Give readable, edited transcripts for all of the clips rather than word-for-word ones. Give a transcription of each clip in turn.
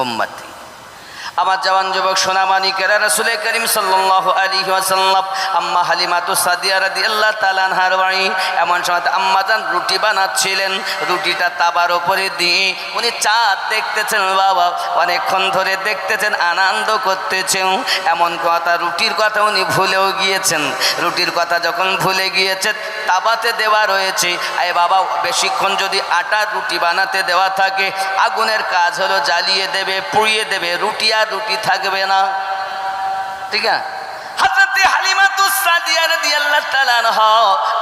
উম্মতি। আমার জওয়ান যুবক সোনামানিকেরা, রাসূল করিম সাল্লাল্লাহু আলাইহি ওয়াসাল্লাম আম্মা হালিমাতু সাদিয়া রাদিয়াল্লাহু তাআলা আনহার বাড়ি এমন সময় আম্মাজান রুটি বানাচ্ছিলেন। রুটিটা তাবার উপরে দিয়ে উনি চাঁদ দেখতেছেন বাবা, অনেকক্ষণ ধরে দেখতেছেন, আনন্দ করতেছেন। এমন কথা, রুটির কথা উনি ভুলেও গিয়েছেন। রুটির কথা যখন ভুলে গিয়েছেন, তাবাতে দেওয়া রয়েছে। আরে বাবা, বেশিক্ষণ যদি আটার রুটি বানাতে দেওয়া থাকে, আগুনের কাজ হলো জ্বালিয়ে দেবে, পুড়িয়ে দেবে, রুটি আর রুটি থাকবে না। ঠিক আছে? হযরতে হালিমাতুস সাদিয়া রাদিয়াল্লাহু তাআলা আনহা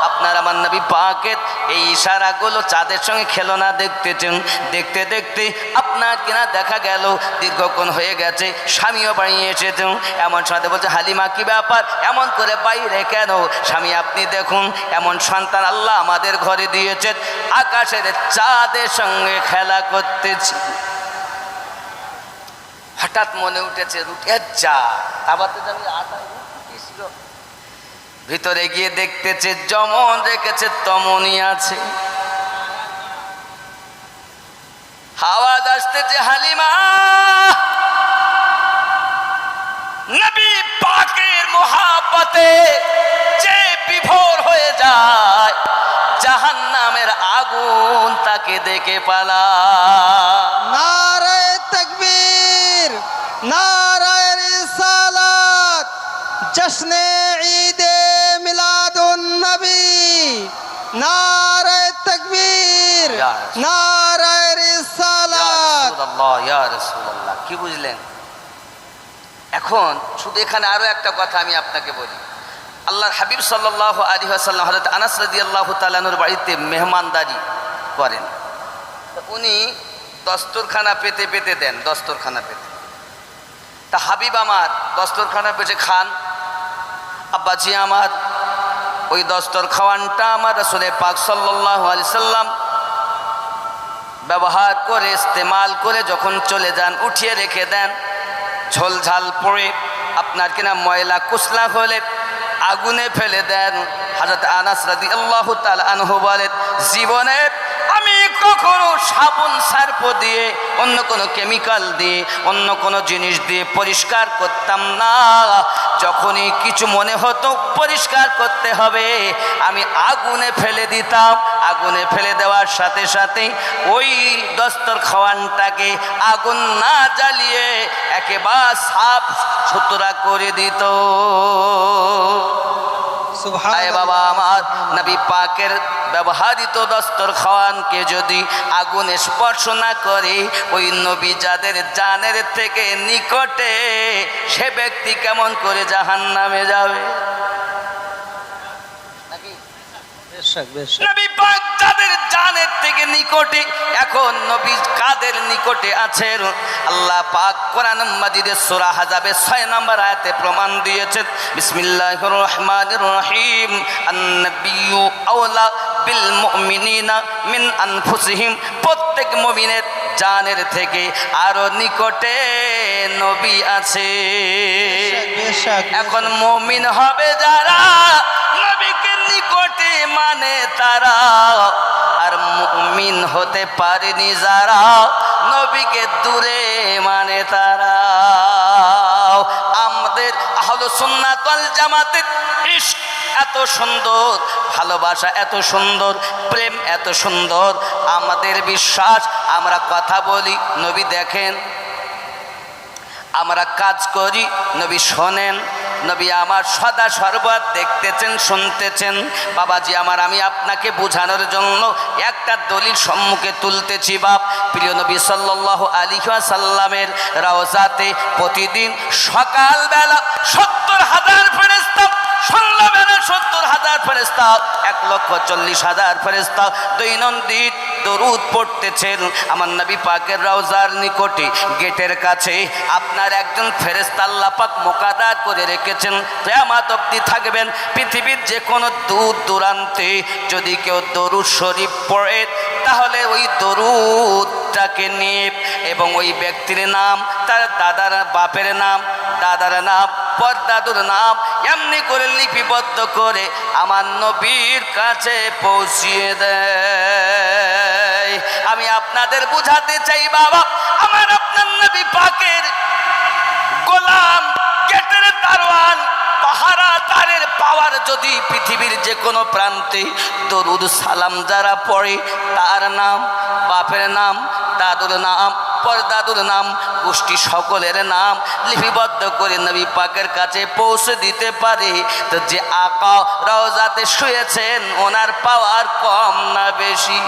আপনার আমার নবী পাকের এই ইশারাগুলো চাঁদের সঙ্গে খেলনা দেখতেছেন। দেখতে দেখতে আপনার কিনা দেখা গেল দীর্ঘক্ষণ হয়ে গেছে, স্বামীও বাড়ি এসেছেন। এমন সাথে বলছে, হালিমা কি ব্যাপার, এমন করে বাইরে কেন? স্বামী আপনি দেখুন, এমন সন্তান আল্লাহ আমাদের ঘরে দিয়েছেন, আকাশের চাঁদের সঙ্গে খেলা করতেছে। হঠাৎ মনে উঠেছে রুটি যা তাবাতে যাবি, আটা ছিল। ভিতরে গিয়ে দেখতেছে যেমন রেখেছে তেমনই আছে। আওয়াজ আসতেছে, হালিমা। নবী পাকের মোহাব্বতে যে বিভোর হয়ে যায়, জাহান্নামের আগুন তাকে দেখে পালায়। নারায়ে তাকবীর, নারায়ে রিসালাত, জশ্নে ঈদে মিলাদুন নবী, নারায়ে তাকবীর, নারায়ে রিসালাত। ইয়া রাসূলুল্লাহ, কি বুঝলেন? এখন শুধু এখানে আরো একটা কথা আমি আপনাকে বলি। আল্লাহর হাবিব সাল্লাল্লাহু আলাইহি ওয়াসাল্লাম হযরত আনাস রাদিয়াল্লাহু তাআলা আনহুর বাড়িতে মেহমানদারি করেন। উনি দস্তরখানা পেতে পেতে দেন, দস্তরখানা পেতে। তা হাবিব আমার দস্তরখানা পেতে খান। আব্বাজি আমার ওই দস্তর খাওয়ানটা আমার রাসূল পাক সাল্লাল্লাহু আলাইহি সাল্লাম ব্যবহার করে, ইস্তেমাল করে যখন চলে যান, উঠিয়ে রেখে দেন। ঝোল ঝাল পড়ে আপনার কিনা ময়লা কুসলা হলে আগুনে ফেলে দেন। হযরত আনাস রাদিয়াল্লাহু তাআলা আনহু বলেন, জীবনে আমি কখনো সাবুন সার্ফ দিয়ে, অন্য কোনো কেমিক্যাল দিয়ে, অন্য কোনো জিনিস দিয়ে পরিষ্কার করতাম না। যখনই কিছু মনে হতো পরিষ্কার করতে হবে, আমি আগুনে ফেলে দিতাম। আগুনে ফেলে দেওয়ার সাথে সাথে ওই দস্তরখাওয়ানটাকে আগুন না জ্বালিয়ে একেবারে সাফ সুতরা করে দিত। আয় বাবা আমার, নবী পাকের ব্যবহৃত দস্তরখাওয়ানকে যদি আগুনে স্পর্শ না করে, ওই নবী যাদের জানের থেকে নিকটে, সে ব্যক্তি কেমন করে জাহান্নামে যাবে? নবী পাক যাদের জানের থেকে নিকটে, এখন নবী কাদের নিকটে আছেন? আল্লাহ পাক কোরআন মাজিদে সূরা আহজাবের 6 নম্বর আয়াতে প্রমাণ দিয়েছেন। বিসমিল্লাহির রহমানির রহিম, আন-নাবিয়্যু আওলা বিল মুমিনিনা মিন আনফুসিহিম। প্রত্যেক মুমিনের জানের থেকে আরো নিকটে নবী আছে। এখন মুমিন হবে যারা, নবীকে নিকটে মানে তারা। আর মুমিন হতে পারেনি যারা, নবীকে দূরে মানে তারা। আমাদের আহলুস সুন্নাত ওয়াল জামাতের ইশক এত সুন্দর, ভালোবাসা এত সুন্দর, প্রেম এত সুন্দর, আমাদের বিশ্বাস। আমরা কথা বলি, নবী দেখেন। আমরা কাজ করি, নবী শোনেন। নবী আমার সদা সর্বদা দেখতেছেন, শুনতেছেন। বাবাজি আমার, আমি আপনাকে বোঝানোর জন্য একটা দলিল সম্মুখে তুলতেছি। বাপ প্রিয় নবী সাল্লাল্লাহু আলাইহি ওয়াসাল্লামের রওজাতে প্রতিদিন সকালবেলা 70,000 ফেরেশতা, সন্ধ্যাবেলা 70,000 ফেরেশতা, 1,40,000 ফেরেশতা দৈনন্দিন দরুদ পড়তেছেন আমার নবী পাকের রওজার নিকটে। গেটের কাছে আপনার একজন ফেরেশতা আল্লাহ পাক মুকাদ্দার করে রেখেছেন, কিয়ামত অবধি থাকবেন। পৃথিবীর যে কোনো দূর দূরান্তে যদি কেউ দরুদ শরীফ পড়ে, তাহলে ওই দরুদটাকে নিয়ে এবং ওই ব্যক্তির নাম, তার দাদার বাপের নাম, দাদার নাম, পরদাদুর নাম এমনি করে লিপিবদ্ধ করে আমার নবীর কাছে পৌঁছিয়ে দেয়। আমি আপনাদের বুঝাতে চাই বাবা আমার, আপনার নবী যদি পৃথিবীর যে কোনো প্রান্তে দরুদ সালাম যারা পড়ে, তার নাম, বাপের নাম, দাদুর নাম, পরদাদুর নাম, গোষ্ঠী সকলের নাম লিপিবদ্ধ করে নবী পাকের কাছে পৌঁছে দিতে পারে, তো যে আকা রওজাতে শুয়েছেন ওনার পাওয়ার কম না বেশি?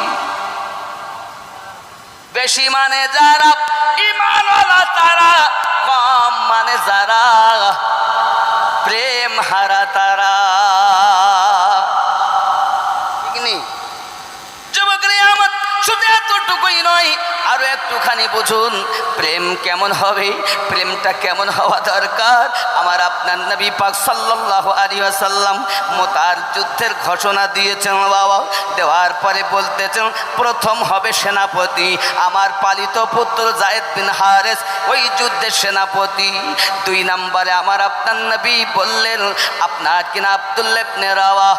বেশি মানে যারা ঈমানওয়ালা তারা, কম মানে যারা প্রেম হারা তারা। ঠিক নেই যুবকরা আমার? শুধু এতটুকুই নয়, আরো একটুখানি বুঝুন প্রেম কেমন হবে, প্রেমটা কেমন হওয়া দরকার। আমার আপনার নবী পাক সাল্লাল্লাহু আলাইহি ওয়াসাল্লাম মুতার যুদ্ধের ঘোষণা দিয়েছেন বাবা, দেওয়ার পরে বলতেছেন প্রথম হবে সেনাপতি আমার পালিত পুত্র যায়েদ বিন হারেস, ওই যুদ্ধের সেনাপতি। 2 নম্বরে আমার আপনার নবী বললেন আপনার কিনা আব্দুল্লাহ ইবনে রাওয়াহ।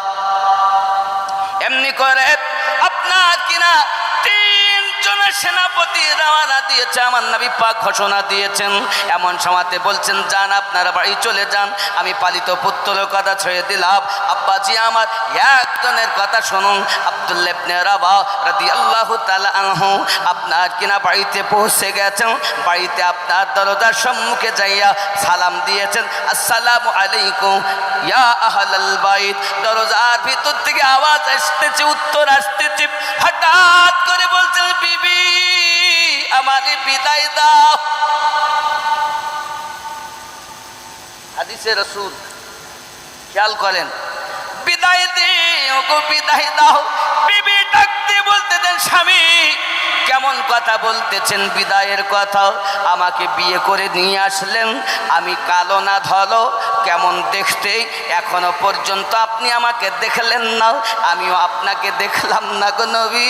এমনি করে আপনার কিনা 3 জনের সেনাপতি রওনা দিয়েছে, আমার নবী পাক ঘোষণা দিয়েছেন। এমন সময়তে বলছেন যান আপনারা বাড়ি চলে যান, আমি পালিত পুত্রের কথা ছেড়ে দিলাম। আব্বাজি আমার একজনের কথা শুনুন, আব্দুল্লাহ ইবনে রাওয়াহ রাদিয়াল্লাহু তাআলা আনহু আপনার কিনা বাড়িতে পৌঁছে গেছেন। বাড়িতে আপনার দরজার সম্মুখে যাইয়া সালাম দিয়েছেন, আসসালামু আলাইকুম ইয়া আহলাল বাইত। দরজার ভিতর থেকে আওয়াজ আসতেছে, উত্তর আসতেছে। হঠাৎ করে বলছেন বিবি আমাকে বিদায় দাও। হাদিসে রাসূল খেয়াল করেন, বিদায় দিও গো বিদায় দাও। বিবি ডাকতে বলতে দেন স্বামী কেমন কথা বলতেছেন বিদায়ের কথা? আমাকে বিয়ে করে নিয়ে আসলেন, আমি কালো না ধলো, কেমন দেখতে, এখনো পর্যন্ত আপনি আমাকে দেখলেন না, আমিও আপনাকে দেখলাম না গো নবী।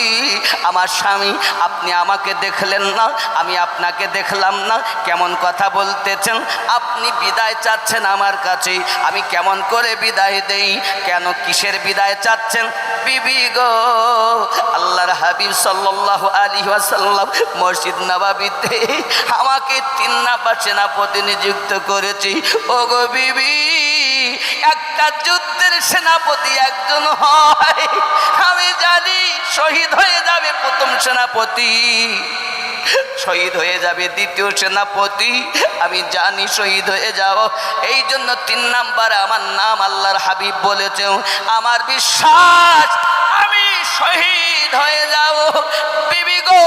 আমার স্বামী আপনি আমাকে দেখলেন না, আমি আপনাকে দেখলাম না, কেমন কথা বলতেছেন? আপনি বিদায় চাচ্ছেন আমার কাছে, আমি কেমন করে বিদায় দেই? কেন কিসের বিদায় চাচ্ছেন বিবি গো? আল্লাহর হাবিব সাল্লাল্লাহু আলাইহি ওয়াসাল্লাম মসজিদ নববীতে আমাকে 3 নাম্বার সেনাপতি নিযুক্ত করেছি। ও গো বিবি, একটা যুদ্ধের সেনাপতি একজন হয়, আমি জানি শহীদ হয়ে যাবে প্রথম সেনাপতি, শহীদ হয়ে যাবে দ্বিতীয় সেনাপতি, আমি জানি শহীদ হয়ে যাও। এই জন্য 3 নাম্বারে আমার নাম আল্লাহর হাবিব বলেছে, আমার বিশ্বাস আমি শহীদ হয়ে যাব। বিবি গো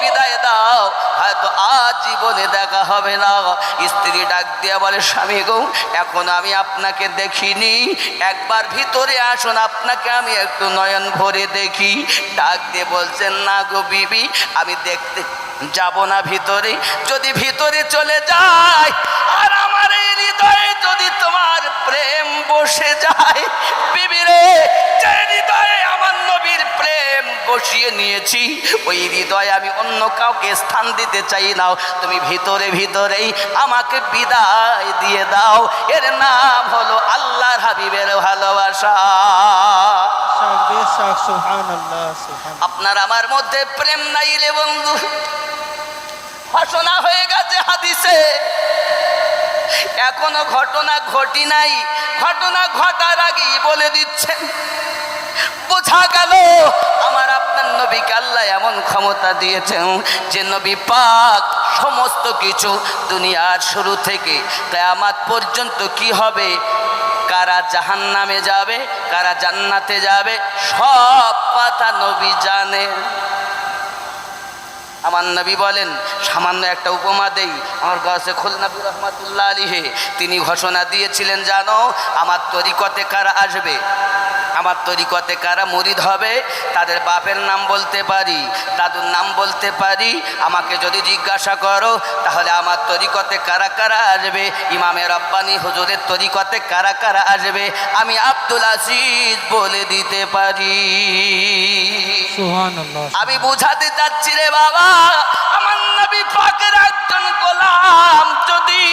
বিদায় দাও, হয়তো আজ জীবনে দেখা হবে না। স্ত্রী ডাক দিয়া বলে স্বামী গো এখন আমি আপনাকে দেখিনি, একবার ভিতরে আসুন, আপনাকে আমি একটু নয়ন ভরে দেখি। ডাক দিয়ে বলছেন না গো বিবি আমি দেখতে যাব না ভিতরে, যদি ভিতরে চলে যায় আর আমার এই হৃদয়ে যদি তোমার প্রেম বসে যায়, বিবি রে যে হৃদয়ে আমার নবীর প্রেম বসিয়ে নিয়েছি ওই হৃদয়ে আমি অন্য কাউকে স্থান দিতে চাই না, তুমি ভিতরে ভিতরেই আমাকে বিদায় দিয়ে দাও। এর নাম হলো আল্লাহর হাবিবের ভালোবাসা। আপনার আমার মধ্যে প্রেম নাই রে বন্ধু, ঘোষণা হয়ে গেছে হাদিসে, এখনো ঘটনা ঘটি নাই, ঘটনা ঘটার আগেই বলে দিচ্ছেন। বোঝা গেল আমার আপনার নবীকে আল্লাহ এমন ক্ষমতা দিয়েছেন যে নবী পাক সমস্ত কিছু দুনিয়ার শুরু থেকে কিয়ামত পর্যন্ত কি হবে, কারা জাহান্নামে যাবে কারা জান্নাতে যাবে, সব কথা নবী জানে। আমার নবী বলেন, সামান্য একটা উপমা দেই, আমার কাছে খুলনাবী রহমাতুল্লাহ আলাইহি তিনি ঘোষণা দিয়েছিলেন জানো আমার তরিকতে কারা আসবে, আমার তরিকতে কারা মুরিদ হবে, তাদের বাপের নাম বলতে পারি, দাদুর নাম বলতে পারি। আমাকে যদি জিজ্ঞাসা করো তাহলে আমার তরিকতে কারা কারা আসবে, ইমামে রব্বানি হুজুরের তরিকতে কারা কারা আসবে, আমি আব্দুল আজিজ বলে দিতে পারি। সুবহানাল্লাহ। আমি বুঝাতে চাচ্ছি রে বাবা, আমার নবী পাকের একজন গোলাম যদি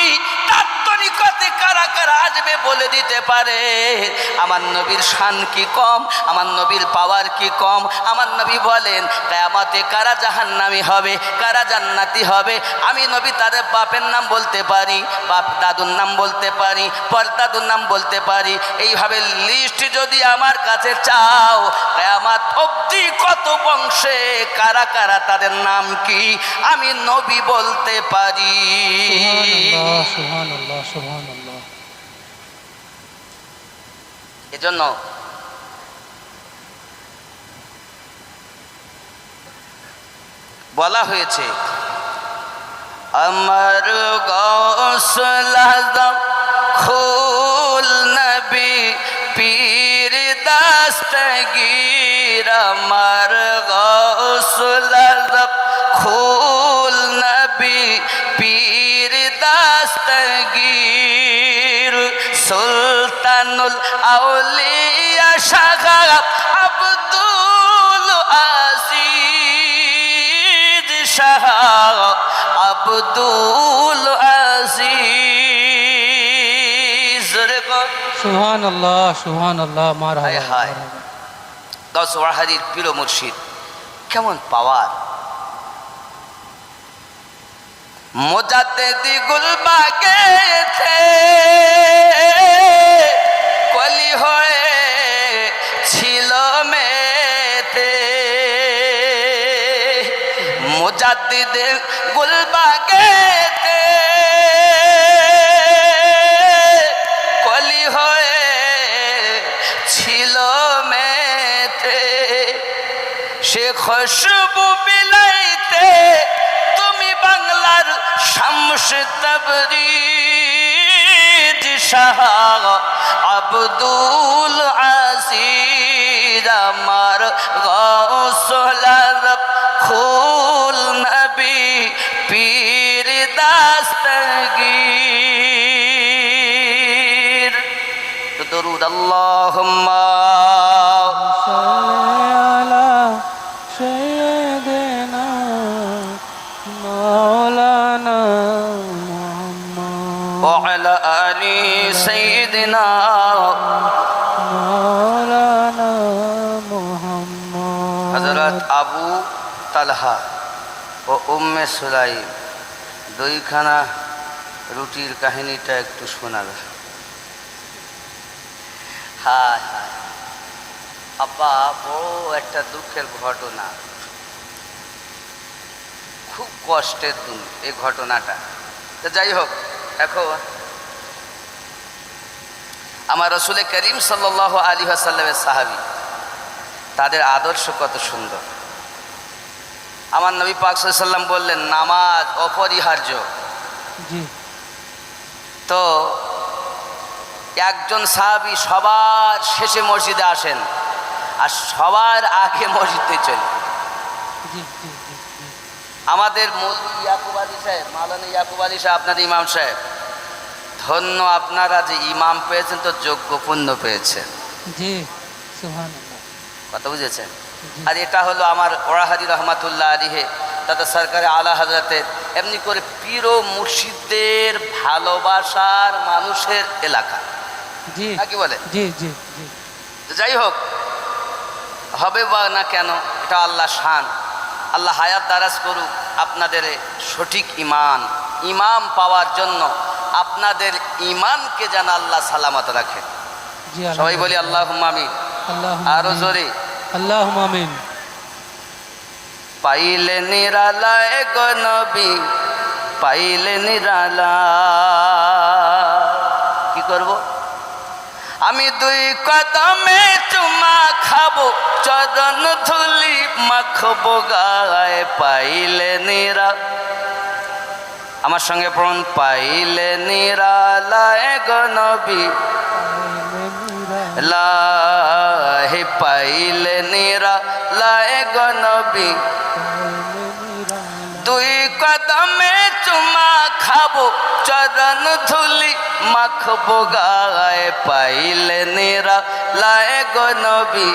তার তরিকতে কারা কারা আসবে আগে বলে দিতে পারে আমার নবীর শান কি কম, আমার নবীর পাওয়ার কি কম। আমার নবী বলেন কিয়ামতে কারা জাহান্নামী হবে, কারা জান্নাতি হবে, আমি নবী তাদের বাপের নাম বলতে পারি, বাপ দাদুর নাম বলতে পারি, পরদাদুর নাম বলতে পারি। এইভাবে লিস্ট যদি আমার কাছে চাও, কিয়ামত অবধি কত বংশে কারা কারা তাদের নাম কি আমি নবী বলতে পারি। সুবহানাল্লাহ, সুবহানাল্লাহ, সুবহানাল্লাহ। এজন্য বলা হয়েছে আমার গৌসুল আজম খুল নবী পীর দস্তগীর, আমার গৌসুল আজম খুল নবী পীর দস্তগীর, সুলতানুল আউলিয়া শাহ আব্দুল আজিজ, শাহ আব্দুল আজিজ। সুবহানাল্লাহ, সুবহানাল্লাহ, মারহাবা। হায় গাউস ওয়াহাদির পীর মুর্শিদ কেমন পাওয়ার। মুজাদ্দিদি গুলবাগে थे কলি হয়ে ছিল মেতে, মুজাদ্দিদি গুলবাগে थे কলি হয়ে ছিল মেতে, সে খুশবু বিলাইতে তুমি বাংলার শামস তবরিজ, শাহ আব্দুল আজিজ, আমার গৌসুল আজম খুল নবী পীর দস্তগীর। তো দরুদ আল্লাহুম্মা وعلى آل سيدنا হযরত আবু তালহা ও উম্মে সুলাইম দুইখানা রুটির কাহিনীটা একটু শোনাবে। হায় হায় আব্বা, বড় একটা দুঃখের ঘটনা, খুব কষ্টের দিন এই ঘটনাটা। তো যাই হোক, এখন আমার রসুল করিম সাল্লাল্লাহু আলাইহি ওয়াসাল্লামের সাহাবী, তাদের আদর্শ কত সুন্দর। আমার নবী পাক সাল্লাল্লাহু আলাইহি ওয়াসাল্লাম বললেন নামাজ অপরিহার্য। তো একজন সাহাবী সবার শেষে মসজিদে আসেন আর সবার আগে মসজিদে চলে। আমাদের মৌলভী ইয়াকুব আলী সাহেব, মাওলানা ইয়াকুব আলী সাহেব, আপনার ইমাম সাহেব, ধন্য আপনারা যে ইমাম পেয়েছেন তো যোগ্য পুণ্য পেয়েছেন। জি সুবহানাল্লাহ, কথা বুঝেছেন। আর এটা হলো আমার ওরাহাদি রহমাতুল্লাহ আলিহে দাদা সরকারে আলা হযরতের এমনি করে পীর ও মুর্শিদদের ভালোবাসার মানুষের এলাকা। জি নাকি বলে? জি জি জি। যাই হোক, হবে বা না কেন, এটা আল্লাহ শান। আল্লাহ হায়াত দারাজ করুক আপনাদের সঠিক ইমাম পাওয়ার জন্য আপনাদের ইমানকে যেন আল্লাহ সালামত রাখেন। সবাই বলি আল্লাহুম্মা আমিন। আরো জোরে আল্লাহুম্মা আমিন। পাইলে নিরালায় গো নবী, পাইলে নিরালা, কি করব? আমি দুই কদমে চুমা খাবো, চরণ ধুলি মাখবো গায়ে, পাইলে নিরা, আমার সঙ্গে পড়ুন, পাইলে নিরালায় গো নবী, লাহে পাইলে নিরালায় গো নবী, দুই কদমে চুমা খাবো, চরণ ধুলি মাখবো গায়ে, পাইলে নিরালায় গো নবী,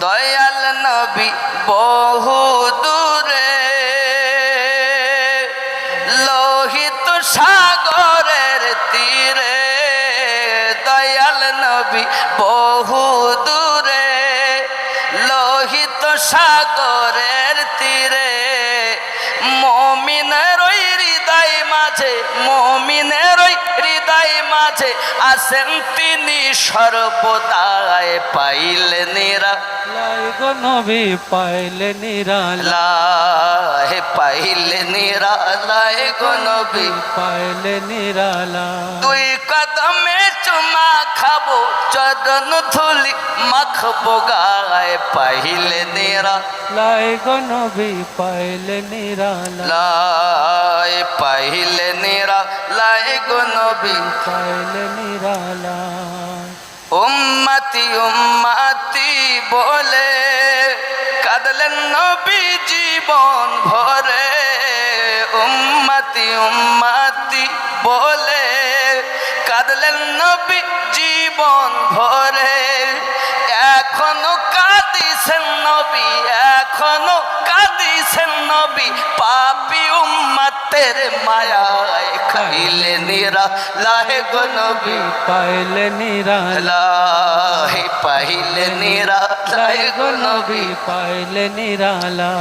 দয়াল নবী বহু দূরে, লোহিত সাগরের তীরে দয়াল নবী বহু দূরে লোহিত সাগরের তীরে মুমিনের ওই হৃদয় মাঝে মুমিনের ওই হৃদয় মাঝে আছেন তিনি সর্বদাই পাইলে নিরা লাই গো নবী পাইলে নিরালা হে পাইলে নিরালাই গো নবী পাইলে নিরালা দুই কদমে চুমা খাবো চরণ ধুলি মাখবো গায়ে পাইলে নিরা লাই গো নবী পাইলে নিরালা লাই পাইলে নিরা লাই গো নবী পাইলে নিরালা উম্মতি উম্মতি বলে কাঁদলেন নবী জীবন ভরে উম্মতি উম্মতি বলে কাঁদলেন নবী জীবন ভরে এখনো কাঁদিছেন নবী এখনো কাঁদিছেন নবী পাপী উম্মতের মায়ায় খাইলে নিরা লাহে গো নবী পাইলে নিরালা হে পাইলে নিরা লাহে গো নবী পাইলে নিরালা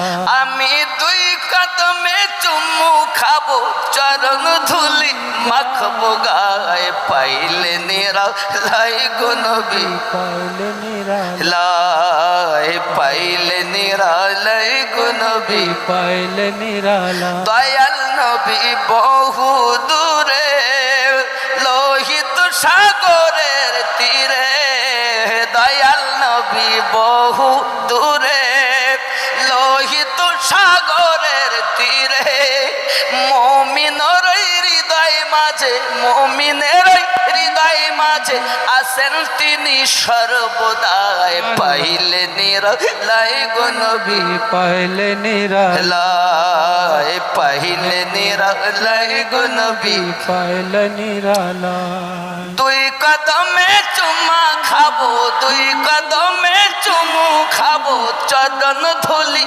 আমি দুই কদমে চুমু খাবো চরণ ধুলি মাখবো গায়ে পাইলে নিরা লাহে গো নবী পাইলে নিরালা লাই পাইলে নিরা লাহে গো নবী পাইলে নিরালা দয়াল নবী বহু দূরে লোহিত সাগরের তীরে দয়াল নবী বহু দূরে লোহিত সাগরের তীরে মুমিনের হৃদয় মাঝে মুমিনের হৃদয় মাঝে আছেন তিনি সর্বদাই পাইলে নিরালাই গো নবী পাইলে নিরালা লাই পাইলে নিরালাই গো নবী পাইলে নিরালা দুই কদমে চুমা খাবো দুই কদমে চুমু খাবো চরণ ধুলি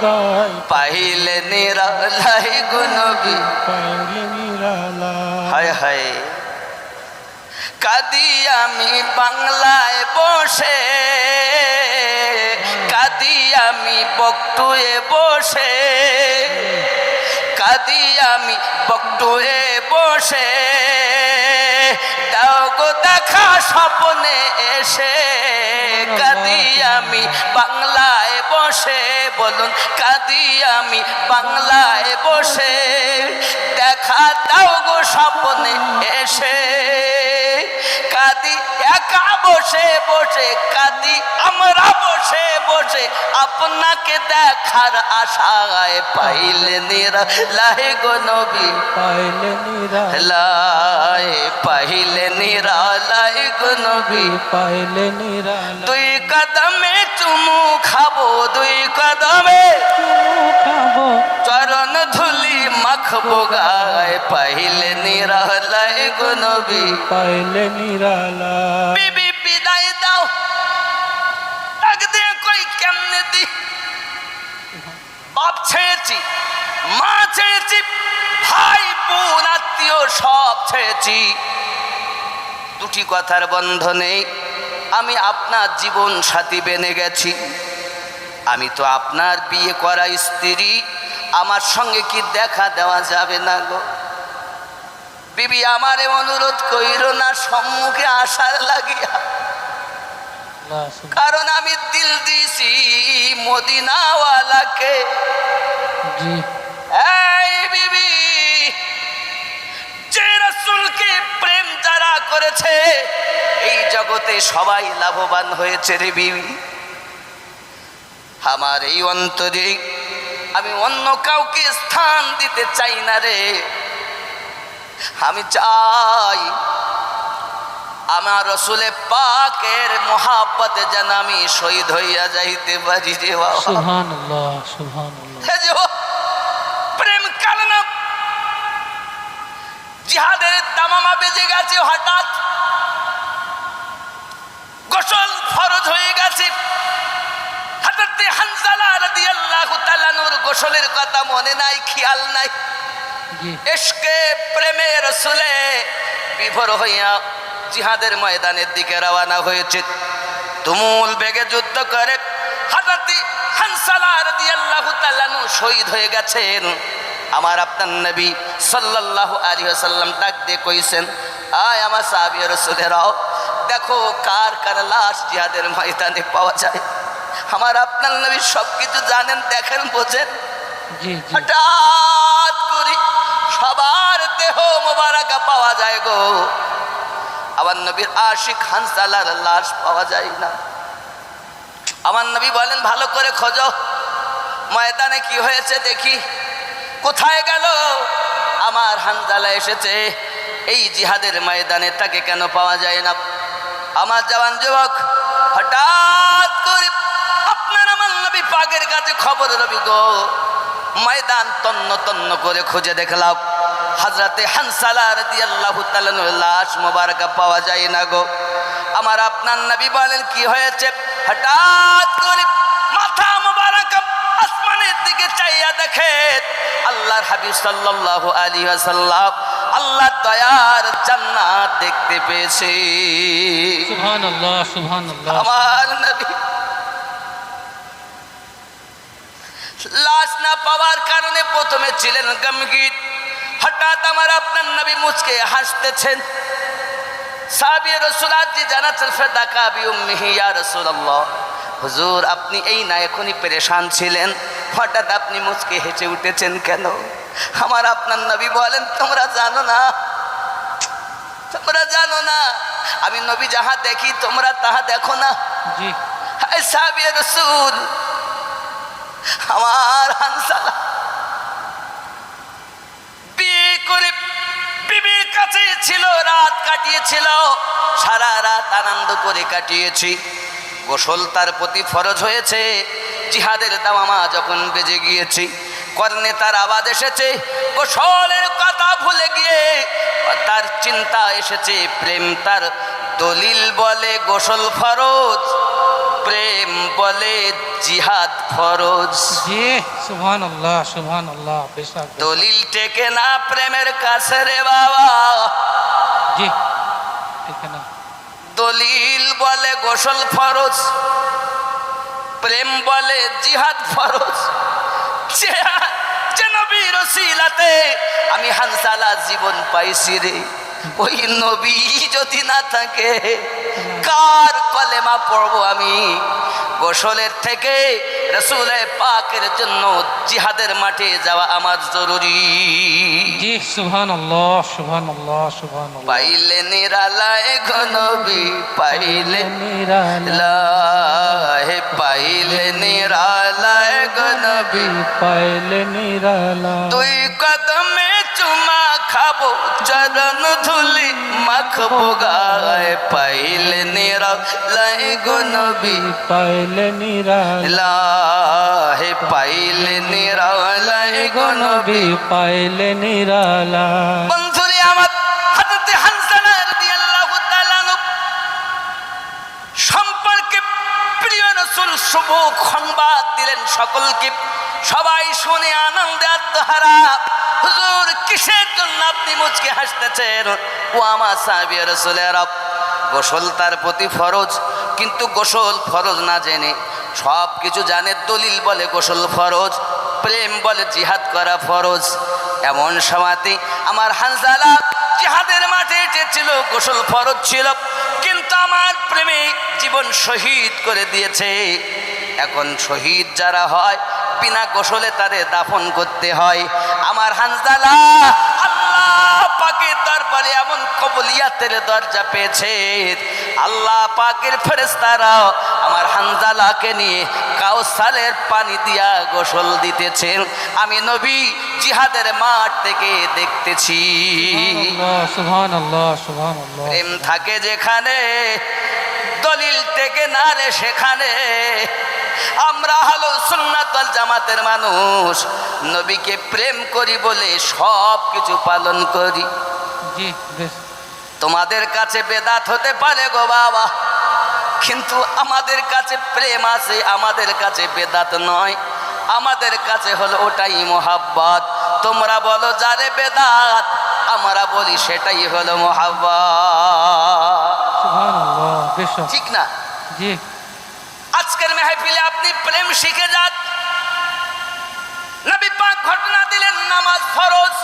গায় পাইলে নিরালাই গো নবী পাইলে নিরালা হায় হায় কাঁদি আমি বাংলায় বসে কাঁদি আমি বকটুয়ে বসে কাঁদি আমি বকটুয়ে বসে দাও গো দেখা স্বপ্নে এসে কাঁদি আমি বাংলায় বসে বলুন কাঁদি আমি বাংলায় বসে দেখা দাও গো স্বপ্নে এসে কাঁদি একা বসে বসে কাঁদি আমরা বসে বসে আপনাকে দেখার আশায় পাইলে নিরালাই গো নবী পাইলে নিরালা লাই পাইলে নিরালাই গো নবী পাইলে নিরালা দুই কদমে চুমু খাবো দুই কদমে খাবো চরণ ধুলি মাখবো গায়ে পাইলে নিরালাই গো নবী পাইলে নিরালা বিবি বিদায় দাও ডাক দিয়ে কই কেমনে দি বাপ ছেড়েছি মা ছেড়েছি ভাই বোন আত্মীয় সব ছেড়েছি দুটি কথার বন্ধনে আমি আপনার জীবন সাথী বেনে গেছি আমি তো আপনার বিয়ে করা স্ত্রী আমার সঙ্গে কি দেখা দেওয়া যাবে না গো বিবি আমারে অনুরোধ কইরো না সম্মুখে আসার লাগিয়া কারণ আমি দিল দিছি মদিনাওয়ালাকে জি এই বিবি যে রাসূলকে প্রেম যারা করেছে এই জগতে সবাই লাভবান হয়েছে রে বিবি আমার এই অন্তরে আমি অন্য কাউকে স্থান দিতে চাই না রে আমি চাই আমার রসুলে পাকের মহাব্বতে যেন আমি শহীদ হইয়া যাইতে পারি রে বাবা সুবহানাল্লাহ সুবহানাল্লাহ হে যে প্রেম কারণে জিহাদের দামামা বেজে গেছে হঠাৎ গোসল ফরজ হয়ে গেছে হযরত হানজালা রাদিয়াল্লাহু তাআলা নূর গোসলের কথা মনে নাই খেয়াল নাই জি ইশকে প্রেমে রসুলে বিভোর হইয়া জিহাদের ময়দানের দিকে রওনা হয়েছে। তুমুল বেগে যুদ্ধ করে হযরত হানসালা রাদিয়াল্লাহু তাআলা আনহু শহীদ হয়ে গেছেন। আমার আপনার নবী সাল্লাল্লাহু আলাইহি ওয়াসাল্লাম ডাক দিয়ে কইছেন, আয় আমার সাহাবী রাসূলেরাও, দেখো কার কার লাশ জিহাদের ময়দানে পাওয়া যায়। আমার আপনার নবী সব কিছু জানেন, দেখেন, বোঝেন। জি জি হঠাৎ করে সবার দেহ মোবারকা পাওয়া যায় গো, আমার নবীর আশিক হানসালার লাশ পাওয়া যায় না। আমার নবী বলেন, ভালো করে খোঁজো, ময়দানে কি হয়েছে দেখি, কোথায় গেল আমার হানজালা এসেছে, এই জিহাদের ময়দানে তাকে কেন পাওয়া যায় না। আমার জওয়ান যুবক, হঠাৎ করে আপনার আমার নবী পাকের কাছে খবর রবি গো, ময়দান তন্ন তন্ন করে খুঁজে দেখলাম হযরতে হানসালা রাদিয়াল্লাহু তাআলা লাশ মোবারকা পাওয়া যায় না গো। আমার আপনার নবী বলেন, কি হয়েছে। হঠাৎ করে মাথা মোবারকা আসমানের দিকে চাইয়া দেখে আল্লাহর হাবিব সাল্লাল্লাহু আলাইহি ওয়াসাল্লাম আল্লাহর দয়ার জান্নাত দেখতে পেয়েছে। সুবহানাল্লাহ সুবহানাল্লাহ। আমার নবী লাশ না পাওয়ার কারণে প্রথমে ছিলেন গমগীন। হঠাৎ আমার আপনার নবী মুচকে হাসতেছেন। সাহাবী রাসূল আজি জানাতেন, ফাদাকা বিউম্মিহি ইয়া রাসূলুল্লাহ, হুজুর আপনি এই না এখনই পেরেশান ছিলেন, হঠাৎ আপনি মুচকে হেসে উঠেছেন কেন। আমার আপনার নবী বলেন, তোমরা জানো না, তোমরা জানো না আমি নবী যাহা দেখি তোমরা তাহা দেখো না। জি হায় সাহাবী রাসূল, আমার হানসালা বিয়ে করে বিবির কাছে ছিল, রাত কাটিয়েছিল, সারা রাত আনন্দ করে কাটিয়েছি। গোসল তার প্রতি ফরজ হয়েছে। জিহাদের দামামা যখন বেজে গিয়েছি, কর্ণে তার আওয়াজ এসেছে, গোসলের কথা ভুলে গিয়ে তার চিন্তা এসেছে প্রেম। তার দলিল বলে গোসল ফরজ, প্রেম বলে জিহাদ ফরজ। জি সুবহানাল্লাহ সুবহানাল্লাহ। বেশক দলিল টেকে না প্রেমের কাছে রে বাবা। জি ঠিক না। দলিল বলে গোসল ফরজ, প্রেম বলে জিহাদ ফরজ। যে নবীর ওসিলাতে আমি হানসালা জীবন পাইছি রে, ওই নবী যদি না থাকে কার কলেমা পড়বো আমি। গোসলের থেকে রাসূল পাকের জন্য জিহাদের মাঠে যাওয়া আমার জরুরি। জি সুবহানাল্লাহ সুবহানাল্লাহ সুবহানাল্লাহ। পাইলে নিরালায় গো নবী, পাইলে নিরালায়, পাইলে নিরালায় গো নবী, পাইলে নিরালা। তুই কদমে চুমা খাবো, চরণ ধুলি মাখবো গায়ে, পাইলে নিরালায় গো নবী, পাইলে নিরালা। লাহে পাইলে নিরালায় গো নবী। পাইলে নিরালা। বন্ধুরে আমার, হযরত হানসালা রাদিয়াল্লাহু তাআলা আনহু সম্পর্কে প্রিয় রাসূল শুভ সংবাদ দিলেন সকলকে। সবাই শুনে আনন্দে আত্মহারা। হুজুর কিসের জন্য আপনি মুচকে হাসতেছেন? ও আমার সাহাবী রাসূলেরা, গোসল তার প্রতি ফরজ, কিন্তু গোসল ফরজ না জেনে সব কিছু জানে। দলিল বলে গোসল ফরজ, প্রেম বলে জিহাদ করা ফরজ। এমন সময়তে আমার হানজালা জিহাদের মাঠে এসেছিল, গোসল ফরজ ছিল, কিন্তু আমার প্রেমে জীবন শহীদ করে দিয়েছে। এখন শহীদ যারা হয় বিনা গোসলে তাদের দাফন করতে হয়। আমার হানজালা আল্লাহ পাকের দরবারে এমন কবুলিয়াতের দরজা পেয়েছে, আল্লাহ পাকের ফেরেশতারা আমার হানজালাকে নিয়ে কাউসারের পানি দিয়া গোসল দিতেছেন। আমি নবী জিহাদের মাঠ থেকে দেখতেছি। সুবহানাল্লাহ সুবহানাল্লাহ। প্রেম থাকে যেখানে, দলিল থেকে না রে সেখানে। আমরা হলো সুন্নাত ওয়াল জামাতের মানুষ, নবীকে প্রেম করি বলে সব কিছু পালন করি। জি বেশ। তোমাদের কাছে বেদাত হতে পারে গো বাবা, কিন্তু আমাদের কাছে প্রেম আছে, আমাদের কাছে বেদাত নয়। আমাদের কাছে হলো ওটাই মোহাব্বত। তোমরা বলো যারে বেদাত, আমরা বলি সেটাই হলো মুহাব্বত। সুবহানাল্লাহ, বেশ ঠিক না? জি। আজকের মেহফিলে আপনি প্রেম শিখে যান। নবী পাক ঘটনা দিলেন, নামাজ ফরজ,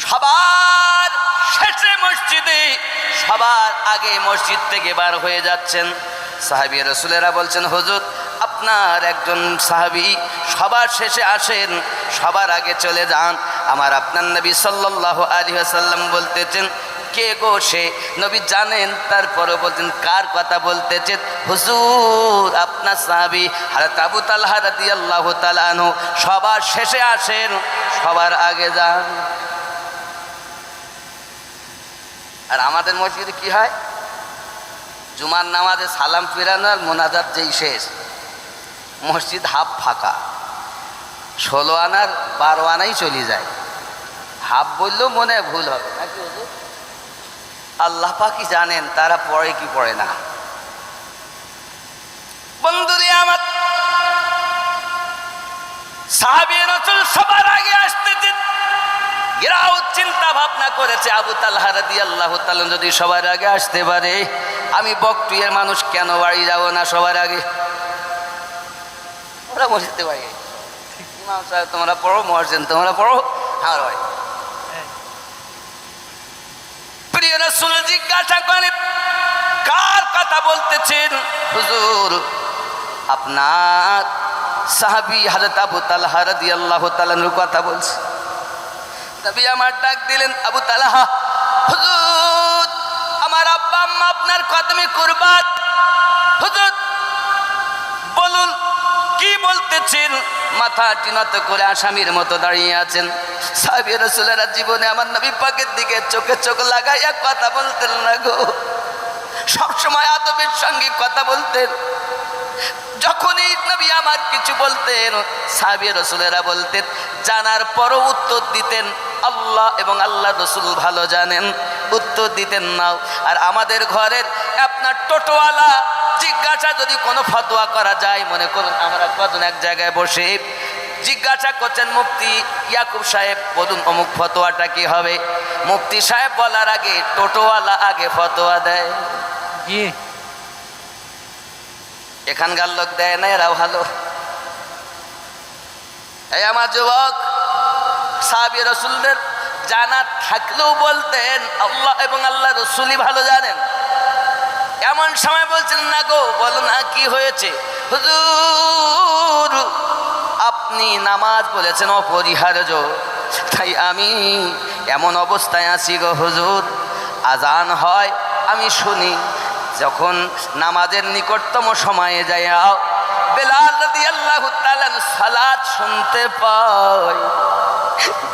সবার শেষে মসজিদে, সবার আগে মসজিদ থেকে বার হয়ে যাচ্ছেন। সাহাবী রাসূলেরা বলছেন, হুজুর আপনার একজন সাহাবী সবার শেষে আসেন, সবার আগে চলে যান। আমার আপনার নবী সাল্লাল্লাহু আলাইহি ওয়াসাল্লাম বলতেছেন, কে গো সে? নবী জানেন, তারপরে বলতেন কার কথা বলতেছেন? হুজুর আপনার সাহাবী হযরত আবু তালহা রাদিয়াল্লাহু তাআলা আনহু সবার শেষে আসেন, সবার আগে যান। আর আমাদের মসজিদে কি হয়? জুমার নামাজে সালাম ফিরানো আর মোনাজাত যেই শেষ, মসজিদ হাফ ফাঁকা, 16 আনার 12 আনাই চলে যায়। হাফ বললেও মনে হয় ভুল হবে নাকি হুজুর? আল্লাহ পাকই জানেন তারা পড়ে কি পড়ে না। বন্ধুরে আমার, সাহাবী রাসূল সবার আগে আসতেছেন। এরাও চিন্তা ভাবনা করেছে, আবু তালহা রাদিয়াল্লাহু তাআলা যদি সবার আগে আসতে পারে, আমি বকটুয়ের মানুষ কেন বাড়ি যাব না সবার আগে? ওরা বসতে পারি, ইমাম সাহেব তোমরা পড়ো, মুয়াজ্জিন তোমরা পড়ো, আমার বাড়ি। প্রিয় রাসূল জিজ্ঞাসা করে, কার কথা বলতেছেন? হুজুর আপনার সাহাবী হযরত আবু তালহা রাদিয়াল্লাহু তাআলার কথা বলছে। নবী আমার ডাক দিলেন, আবু তালহা, হুজুর আমার আব্বা আম্মা আপনার কদমে কুরবান, হুজুর বলুন কি বলতেছেন? মাথা নত করে আসামির মতো দাঁড়িয়ে আছেন। সাহাবী রাসূলেরা জীবনে আমার নবী পাকের দিকে চোখে চোখ লাগাইয়া কথা বলতেন না গো, সবসময় আদবের সঙ্গে কথা বলতেন। যখনই নবী আমার কিছু বলতেন, সাহাবী রাসূলেরা বলতেন, জানার পরও উত্তর দিতেন, আল্লাহ এবং আল্লাহ রসুল ভালো জানেন, উত্তর দিতেন না। আর আমাদের ঘরের আপনার টোটোওয়ালা জিজ্ঞাসা যদি কোনো ফতোয়া করা যায়, মনে করুন আমরা কজন এক জায়গায় বসে জিজ্ঞাসা করছেন, মুফতি ইয়াকুব সাহেব বলুন অমুক ফতোয়াটা কি হবে? মুফতি সাহেব বলার আগে টোটোওয়ালা আগে ফতোয়া দেয়। জি। এখানকার লোক দেয় না, এরা ভালো। এই আমার যুবক, সাহাবী রাসূলদের জানা থাকলেও বলতেন আল্লাহ এবং আল্লাহ রসুলই ভালো জানেন। এমন সময় বলছেন, না গো বলো না কি হয়েছে? হুজুর আপনি নামাজ বলেছেন অপরিহার্য, তাই আমি এমন অবস্থায় আছি গো হুজুর, আজান হয় আমি শুনি, যখন নামাজের নিকটতম সময়ে যাই বেলাল রাদিয়াল্লাহু তাআলা সালাত শুনতে পাই,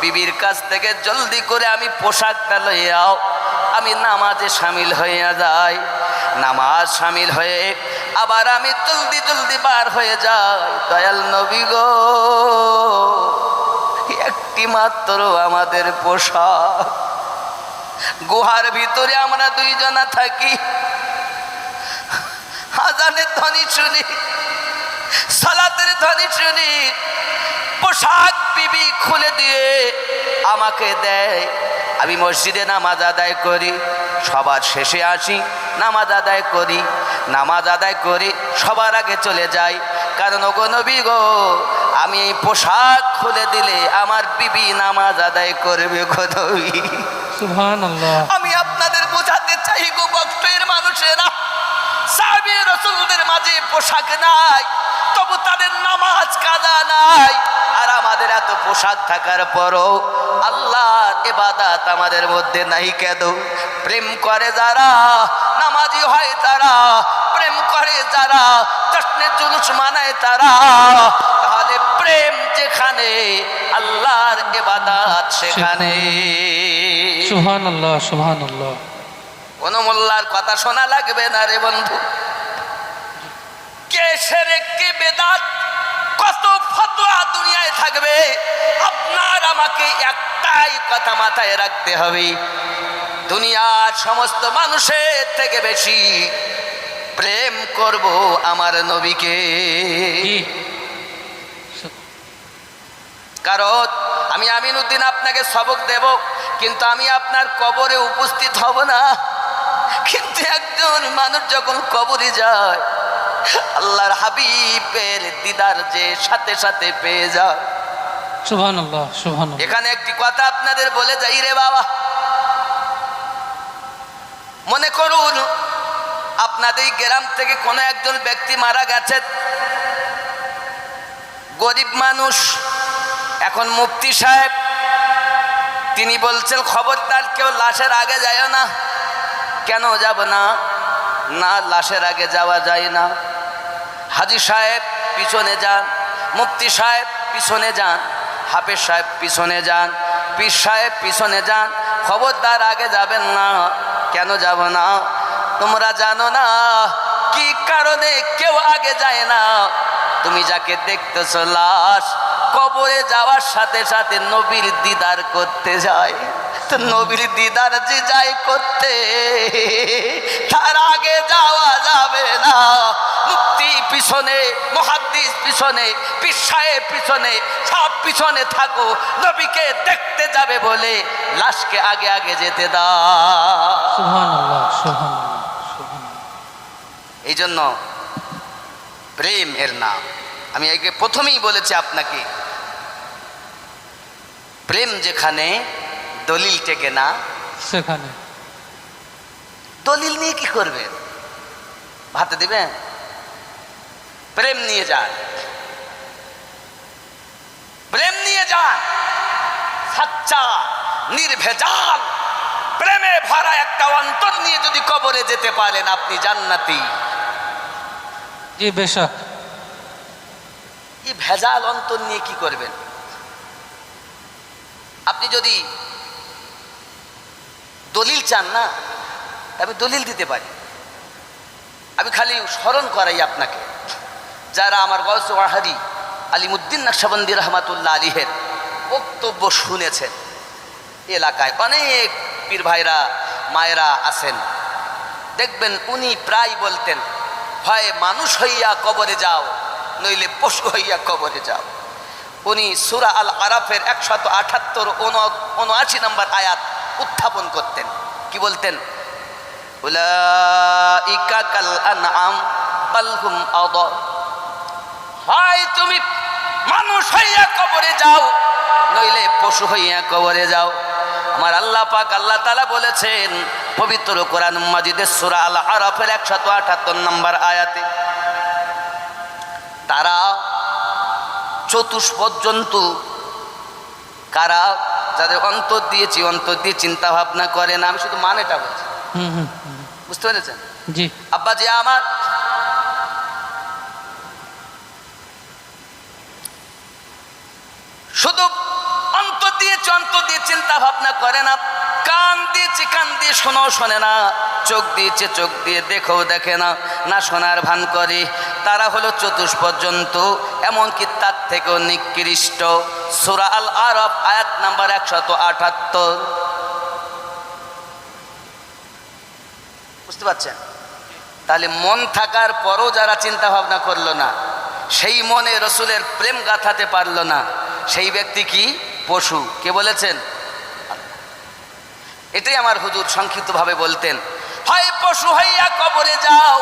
বিবির কাছ থেকে জলদি করে আমি পোশাকটা লইয়াও আমি নামাজে শামিল হইয়া যাই। নামাজ শামিল হয়ে আবার আমি জলদি জলদি বার হয়ে যাই। দয়াল নবী গো, একটি মাত্র আমাদের পোশাক, গুহার ভিতরে আমরা দুইজনা থাকি, আজানের ধ্বনি শুনি, সালাতের ধ্বনি শুনি, পোশাক বিবি খুলে দিয়ে আমাকে দেয়, আমি মসজিদে নামাজ আদায় করি, সবার শেষে আসি, নামাজ আদায় করি, নামাজ আদায় করি সবার আগে চলে যাই। কারণ ওগো নবী গো, আমি এই পোশাক খুলে দিলে আমার বিবি নামাজ আদায় করবে গো নবী। সুবহানাল্লাহ। আমি আপনাদের বোঝাতে চাই গো বক্তের মানুষেরা, সাহাবী রাসূলদের মাঝে পোশাক নাই, তবু তাদের নামাজ কাজা নাই। আর আমাদের এত পোশাক থাকার পরও আল্লাহর ইবাদত আমাদের মধ্যে নাই কেন? প্রেম করে যারা, নামাজি হয় তারা, প্রেম করে যারা, জশ্নে জুলুস মানায় তারা, তাহলে প্রেম যেখানে আল্লাহর ইবাদত সেখানে। সুবহানাল্লাহ, সুবহানাল্লাহ। কোন মোল্লার কথা শোনা লাগবে না রে বন্ধু। কে শিরক কে বেদাত, কত ফতোয়া দুনিয়ায় থাকবে, আপনার আমাকে একটাই কথা মাথায় রাখতে হবে, দুনিয়ার সমস্ত মানুষের থেকে বেশি প্রেম করব আমার নবীকে। জি। কারণ আমি আমিনউদ্দিন আপনাকে সবক দেব, কিন্তু আমি আপনার কবরে উপস্থিত হব না। কিন্তু একজন মানুষ যখন কবরে যায়, আল্লাহর হাবিবের দিদার যে সাথে সাথে পেয়ে যায়। সুবহানাল্লাহ, সুবহানাল্লাহ। এখানে একটি কথা আপনাদের বলে যাই রে বাবা, মনে করুন আপনাদের গ্রাম থেকে কোনো একজন ব্যক্তি মারা গেছে, গরিব মানুষ। এখন মুফতি সাহেব তিনি বলছেন খবরদার কেউ লাশের আগে যায় না। কেন যাব না? না, লাশের আগে যাওয়া যায় না। হাজী সাহেব পিছনে যান, মুফতি সাহেব পিছনে যান, হাফেজ সাহেব পিছনে যান, পীর সাহেব পিছনে যান, খবরদার আগে যাবেন না। কেন যাব না? তোমরা জানো না কি কারণে কেউ আগে যায় না? তুমি যাকে দেখতেছ লাশ, কবরে যাওয়ার সাথে সাথে নবীর দিদার করতে যায়। তো নবীর দিদার যে যায় করতে, তার আগে যাওয়া যাবে না। মুফতি পিছনে, মুহাদ্দিস পিছনে, পীর সাহেব পিছনে, সব পিছনে থাকো। নবীকে দেখতে যাবে বলে লাশকে আগে আগে যেতে দাও। সুবহানাল্লাহ, সুবহানাল্লাহ, সুবহানাল্লাহ। এই জন্য প্রেম এর নাম। আমি একে প্রথমেই বলেছি আপনাকে, প্রেম যেখানে দলিল টেকে না, সেখানে দলিল নিয়ে কি করবেন? ভাতে দিবেন? প্রেম নিয়ে যান, প্রেম নিয়ে যান। সাচ্চা নির্ভেজাল প্রেমে ভরা একটা অন্তর নিয়ে যদি কবরে যেতে পারেন, আপনি জান্নাতি। জি বেশক। এই ভেজাল অন্তর নিয়ে কি করবেন? আপনি যদি দলিল চান না, আমি দলিল দিতে পারি। আমি খালি স্মরণ করাই আপনাকে, যারা আমার গৌসে ওয়াহাদি আলিমুদ্দিন নকশবন্দি রহমাতুল্লাহ আলিহের বক্তব্য শুনেছেন, এলাকায় অনেক পীর ভাইরা মায়েরা আছেন, দেখবেন উনি প্রায় বলতেন, হয় মানুষ হইয়া কবরে যাও, নইলে পশু হইয়া কবরে যাও। উনি সূরা আল আরাফের 178 নম্বর আয়াত উত্থাপন করতেন। কি বলতেন? উলাইকা কাল আনআম বাল হুম আদাল। হয় তুমি মানুষ হইয়া কবরে যাও, নইলে পশু হইয়া কবরে যাও। আমার আল্লাহ পাক আল্লাহ তাআলা বলেছেন পবিত্র কোরআন মাজিদের সূরা আল আরাফের 178 নম্বর আয়াতে, তারা চতুষ্পদ জন্তু কারা? যাদের অন্তর দিয়েছি, অন্তর দিয়ে চিন্তা ভাবনা করে না। আমি শুধু মানেটা বলছি, বুঝতে পেরেছেন? জি। আব্বাজি আমার, শুধু অন্তর দিয়েছে, অন্তর দিয়ে চিন্তা ভাবনা করে না। কান দিয়েছে, কান দিয়ে শোনাও শোনে না। চোখ দিয়েছে, চোখ দিয়ে দেখেও দেখে না, না শোনার ভান করে। তারা হলো চতুষ্পদ জন্তু, এমনকি তার থেকেও নিকৃষ্ট। সূরা আল আরাফ আয়াত নাম্বার 178। বুঝতে পারছেন? তাহলে মন থাকার পরও যারা চিন্তা ভাবনা করলো না, সেই মনে রসুলের প্রেম গাথাতে পারলো না, সেই ব্যক্তি কি? পশু। কে বলেছেন? এটাই আমার হুজুর সংক্ষিপ্তভাবে বলতেন, হয় পশু হইয়া কবরে যাও,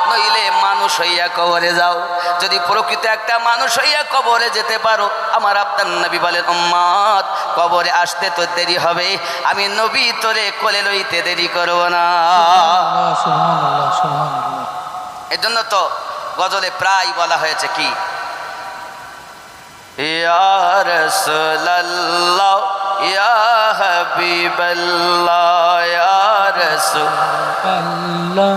নইলে মানুষ হইয়া কবরে যাও। যদি প্রকৃত একটা মানুষ হইয়া কবরে যেতে পারো, আমার আপনার নবী বলেন, উম্মত কবরে আসতে তো দেরি হবে, আমি নবী তোরে কোলে লইতে দেরি করব না। সুবহানাল্লাহ, সুবহানাল্লাহ। এজন্য তো গজলে প্রায় বলা হয়েছে কি, ইয়া রাসূলুল্লাহ ইয়া হাবিবাল্লাহ ইয়া রাসূল আল্লাহ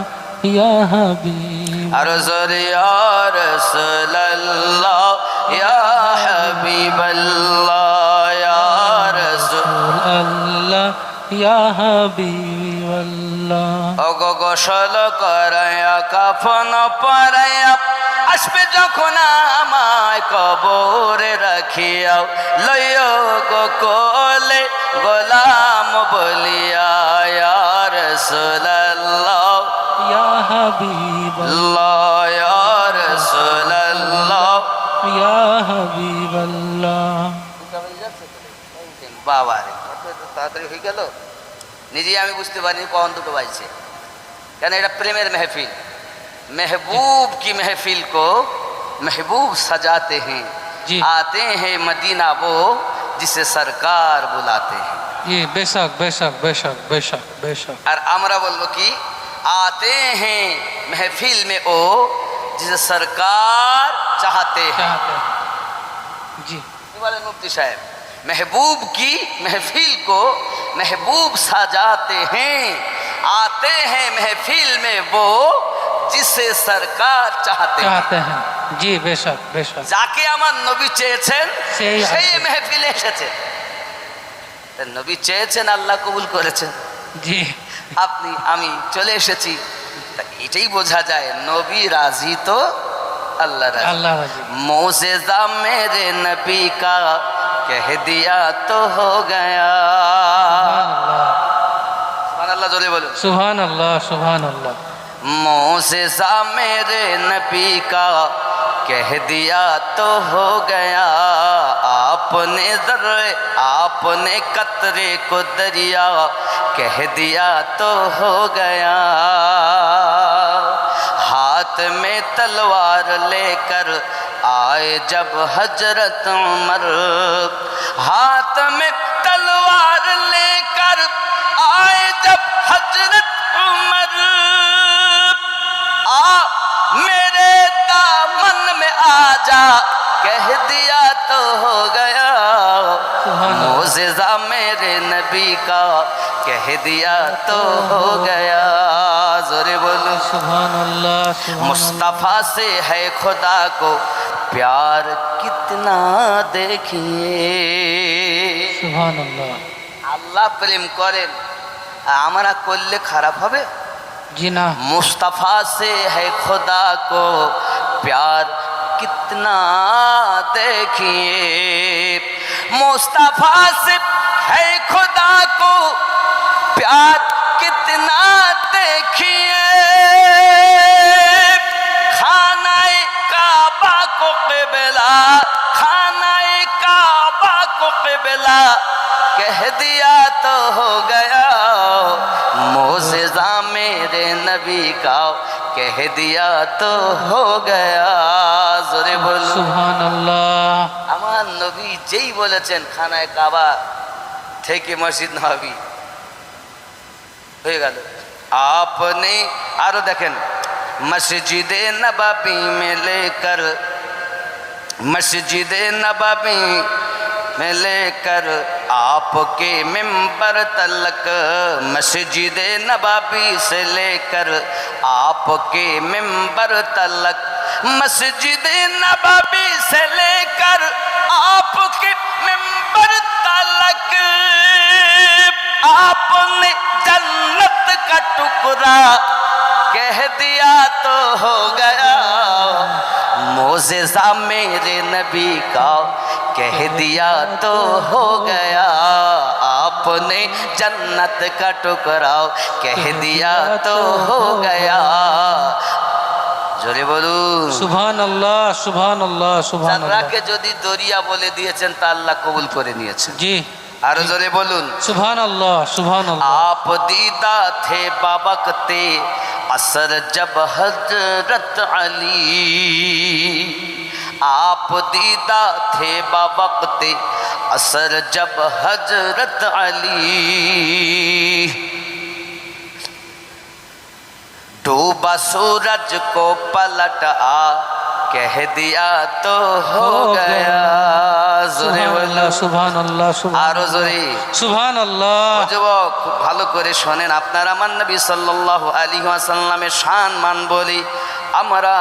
ইয়া হাবিব, আর জোরে ইয়া রাসূলুল্লাহ ইয়া হাবিবাল্লাহ ইয়া রাসূল আল্লাহ ইয়া হাবিবাল্লাহ। ওগো গোসল করায়া কাফন পরায়া আসবে যখন আমায় কবরে রাখিয়াও, লইও গো কোলে গোলাম বলিয়া ইয়া রাসূলুল্লাহ ইয়া হাবিবাল্লাহ, ইয়া রাসূলুল্লাহ। ইয়া হাবিবাল্লাহ। বাবা রে কত তাড়াতাড়ি হয়ে গেল, নিজেই আমি বুঝতে পারিনি কখন দুটো বাজছে। কেন এটা প্রেমের মেহফিল, महबूब की महफिल को महबूब सजाते हैं, जी। आते हैं मदीना वो जिसे सरकार बुलाते हैं। ये बेशक बेशक बेशक बेशक बेशक। और আমরা বলবো কি, आते हैं महफिल में वो जिसे सरकार चाहते हैं। चाहते हैं जी। কি বলেন মুফতি সাহেব, महबूब की महफिल को महबूब सजाते हैं, आते हैं महफिल में वो जिसे सरकार चाहते हैं। चाहते हैं जी बेशक बेशक। যাকে আমার নবী চেয়েছেন সেই সেই আসবে। মেহফিলে এসেছে। তা নবী চেয়েছেন, আল্লাহ কবুল করেছেন, जी আপনি আমি চলে এসেছি। তা এটাই বোঝা যায় নবী রাজি তো अल्लाह राजी। अल्लाह राजी। मोज़ेज़ा मेरे नबी का कह दिया तो हो गया। सुभान अल्लाह जोरे बोलो। सुभान अल्लाह सुभान अल्लाह। मोज़ेज़ा मेरे नबी का कह दिया तो हो गया, आपने ज़र्रे आपने कतरे को दरिया कह दिया तो हो गया। हाथ में तलवार लेकर आए जब हजरत उमर, हाथ में तलवार लेकर आए जब हजरत उमर, आ मेरे दामन में आजा कह दिया तो हो गया। मोज़ेज़ा मेरे नबी का कह दिया तो हो गया। जोरे बोलो सुभान अल्लाह सुभान मुस्तफ़ा से है खुदा को प्यार कितना देखिए। सुभान अल्लाह। আল্লাহ প্রেম করেন, আর আমরা করলে খারাপ হবে? जी ना। मुस्तफ़ा से है खुदा को प्यार कितना देखिए, मुस्तफ़ा से है खुदा को प्यार कितना देखिए। खानाए काबा को क़िबला, खानाए काबा को क़िबला कह दिया तो हो गया। मोज़ेज़ा मेरे नबी का कह दिया तो हो गया। जोरे बोलो सुभान अल्लाह। আমার নবী যেই বলেছেন খানায় কাবা থেকে মসজিদ নববী হয়ে গেল। আপনি আরো দেখেন, মসজিদে নববী में लेकर, मस्जिद नबवी में लेकर आपके मिंबर तलक, मस्जिद नबवी से लेकर आपके मिंबर तलक, मस्जिद नबवी से लेकर आपके मिंबर तलक, आपने जन्नत का टुकड़ा कह दिया तो हो गया। मोज़ेज़ा मेरे नबी का कह दिया तो हो गया। आपने जन्नत का टुकड़ा कह दिया तो हो गया। জোরে বলুন सुभान अल्लाह सुभान अल्लाह सुभान अल्लाह। জান্নাতকে যদি দরিয়া বলে দিয়েছেন তা আল্লাহ কবুল করে নিয়েছেন। जी আরো জোরে বলুন सुभान अल्लाह सुभान अल्लाह। आप दीदा थे बाबकते असर जब हजरत अली, आप दीदा थे बाबकते असर जब हजरत अली, डूबा सूरज को पलट आ कह दिया तो हो गया। जोरे सुभान बोलो अल्लाह सुभान अल्लाह सुभान আরো জোরে सुभान अल्लाह। যুবক খুব ভালো করে শোনেন, আপনার আমার নবী সাল্লাল্লাহু আলাইহি ওয়াসাল্লামের শান মান বলি আমরা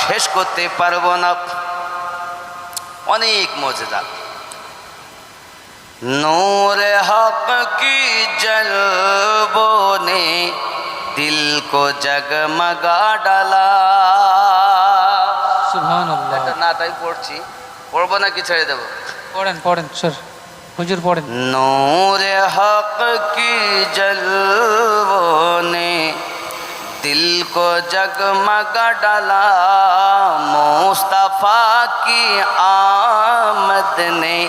শেষ করতে পারবো না। অনেক মুজিজা, নূর হক কি জলবों ने दिल को जगमगा डाला। सुभान अल्लाह। এটা না তাই পড়ছি, পড়বো নাকি ছেড়ে দেবো? पढ़ें पढ़ें सर हुजूर पढ़ें। नूर हक की जलवों ने दिल को जगमगा डाला, मुस्तफ़ा की आमद ने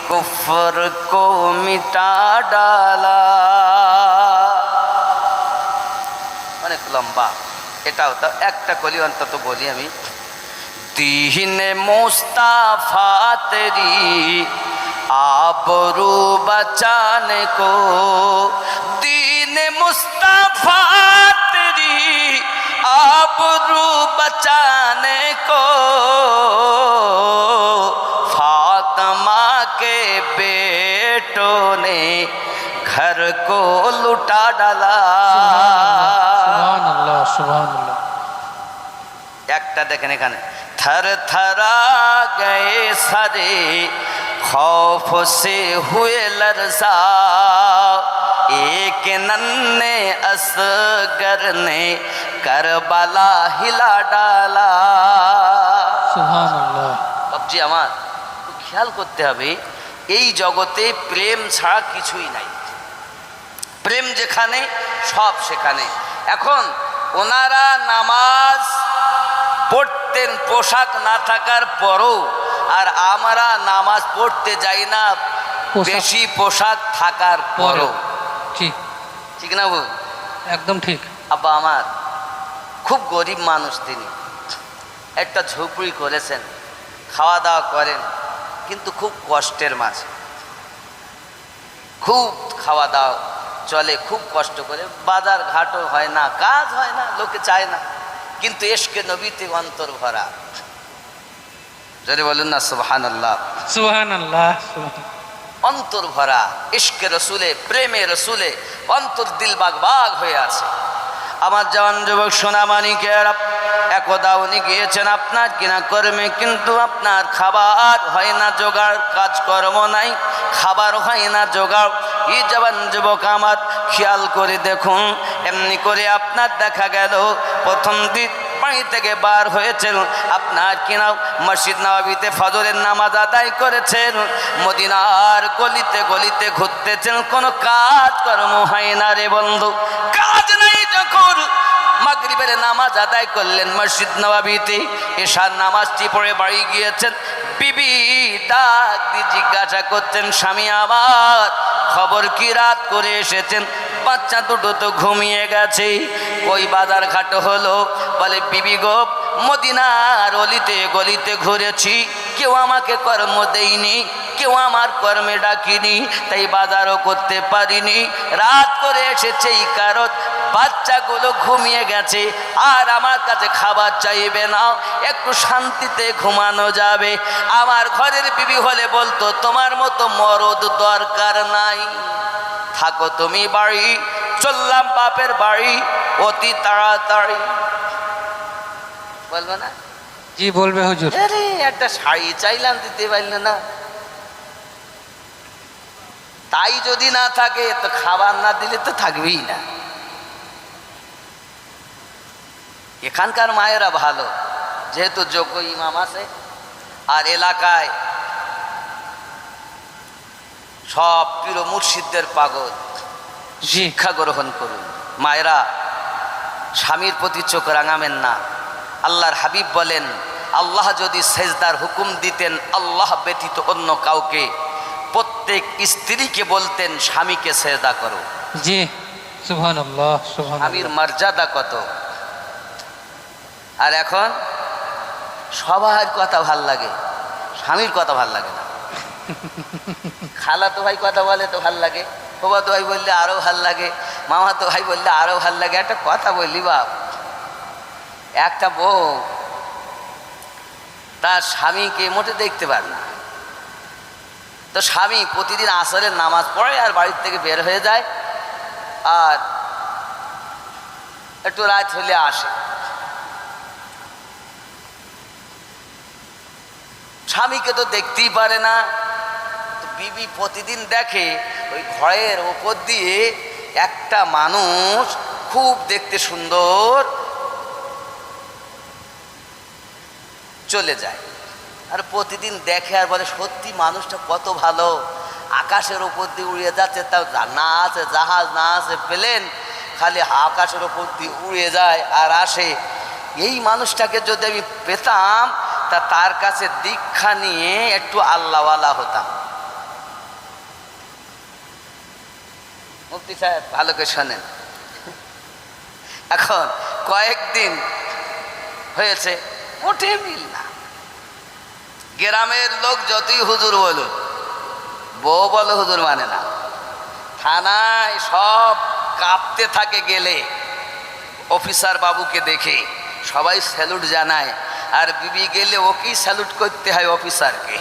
कुफ्र को मिटा डाला। অনেক লম্বা, এটাও তো একটা কলি অন্তত বলি আমি। दीन मुस्ताफा तेरी आबरू बचाने को, दीन मुस्ताफा तेरी आबरू बचाने को, फातिमा के बेटों ने घर को लुटा डाला। সুবহানাল্লাহ সুবহানাল্লাহ। একটা দেখেন এখানে, थर थरा गए सारे खौफ से हुए लरसा, एक नन्हे असगर ने करबला हिला डाला। সুবহানাল্লাহ। বাবজি আমার খুব খেয়াল করতে হবে, এই জগতে প্রেম ছাড়া কিছুই নাই। প্রেম যেখানে সব সেখানে। এখন ওনারা নামাজ পড়তেন পোশাক না থাকার পরও, আর আমরা নামাজ পড়তে যাই না বেশি পোশাক থাকার পরও। ঠিক ঠিক না বউ? একদম ঠিক। আব্বা আমার খুব গরিব মানুষ, তিনি একটা ঝুপড়ি করেছেন, খাওয়া দাওয়া করেন, কিন্তু খুব কষ্টের মাঝে, খুব খাওয়া দাওয়া চলে খুব কষ্ট করে, বাজার ঘাটও হয় না, কাজ হয় না, লোকে চায় না, কিন্তু এশকে নবীতে অন্তর ভরা। যদি বলুন না সুবহানাল্লাহ সুবহানাল্লাহ। অন্তর ভরা ইশকে রসুলে, প্রেমে রসুলে অন্তর দিল বাগ বাগ হয়ে আছে। আমার জওয়ান যুবক সোনামানিকেরা, একদা উনি গিয়েছেন আপনার কিনা কর্মে, কিন্তু আপনার খাবার হয় না জোগাড়, কাজকর্ম নাই, খাবার হয় না জোগাড়। এই জওয়ান যুবক আমার খেয়াল করে দেখুন, এমনি করে আপনার দেখা গেল প্রথম দিন বাড়ি থেকে বার হয়েছেন, আপনার কিনা মসজিদ নববীতে ফজরের নামাজ আদায় করেছেন, মদিনার গলিতে গলিতে ঘুরতেছেন, কোনো কাজ কর্ম হয় না রে বন্ধু। কাজ নাই যখন মাগরিবের নামাজ আদায় করলেন মসজিদ নববীতে, এশার নামাজটি পড়ে বাড়ি গিয়েছেন, বিবি ডাক দিয়ে জিজ্ঞাসা করছেন, স্বামী আমার খবর কি, রাত করে এসেছেন, বাচ্চা দুটো তো ঘুমিয়ে গেছে, ওই বাজার ঘাট হলো? বলে বিবি গো, মদিনার অলিতে গলিতে ঘুরেছি, কেউ আমাকে কর্ম দেয়নি, কেউ আমার কর্মে ডাকিনি, তাই বাজারও করতে পারিনি, রাত করে এসেছে এই কারণ বাচ্চাগুলো ঘুমিয়ে গেছে, আর আমার কাছে খাবার চাইবে না, একটু শান্তিতে ঘুমানো যাবে। আমার ঘরের বিবি হলে বলতো, তোমার মতো মরদ দরকার নাই, থাকো তুমি বাড়ি, চললাম বাপের বাড়ি অতি তাড়াতাড়ি। বলবো না? জি বলবে হুজুর। আরে একটা শাড়ি চাইলাম, দিতে পারলে না। তাই যদি না থাকে তো খাবার না দিলে তো থাকবেই না। এখানকার মায়েরা ভালো, যেহেতু যোগ্য ইমাম আছে, আর এলাকায় সব পীর মুর্শিদদের পাগল, শিক্ষা গ্রহণ করুন। মায়েরা স্বামীর প্রতি চোখ রাঙাবেন না। আল্লাহর হাবিব বলেন, আল্লাহ যদি সেজদার হুকুম দিতেন আল্লাহ ব্যতীত অন্য কাউকে, প্রত্যেক স্ত্রীকে বলতেন স্বামীকে সেজদা করো। জি সুবহানাল্লাহ সুবহানাল্লাহ। স্বামীর মর্যাদা কত! আর এখন সবার কথা ভাল লাগে, স্বামীর কথা ভাল লাগে না। খালাতো ভাই কথা বলে তো ভাল লাগে, বাবাতো ভাই বললে আরো ভাল লাগে, মামাতো ভাই বললে আরো ভাল লাগে। একটা কথা বললি বাপ, একটা বউ তার স্বামীকে মোটে দেখতে পারে না, তো স্বামী প্রতিদিন আসরের নামাজ পড়ে আর বাড়ির থেকে বের হয়ে যায়, আর একটু রাত হলে আসে। স্বামীকে তো দেখতেই পারে না, তো বিবি প্রতিদিন দেখে ওই ঘরের ওপর দিয়ে একটা মানুষ খুব দেখতে সুন্দর চলে যায়, আর প্রতিদিন দেখে আর বলে সত্যি মানুষটা কত ভালো, আকাশের ওপর দিয়ে উড়িয়ে যাচ্ছে, তাও না আছে জাহাজ, না আছে প্লেন, খালি আকাশের ওপর দিয়ে উড়ে যায় আর আসে। এই মানুষটাকে যদি আমি পেতাম তা তার কাছে দীক্ষা নিয়ে একটু আল্লাহওয়ালা হতাম। মুফতি সাহেব ভালো করে শোনেন, এখন কয়েকদিন হয়েছে মোটে মিল না। গ্রামের লোক যতই হুজুর বলুন, বউ বলে হুজুর মানে না। থানায় সব কাঁপতে থাকে গেলে অফিসার বাবুকে দেখে, সবাই স্যালুট জানায়, আর বিবি গেলে ওকেই স্যালুট করতে হয় অফিসারকে।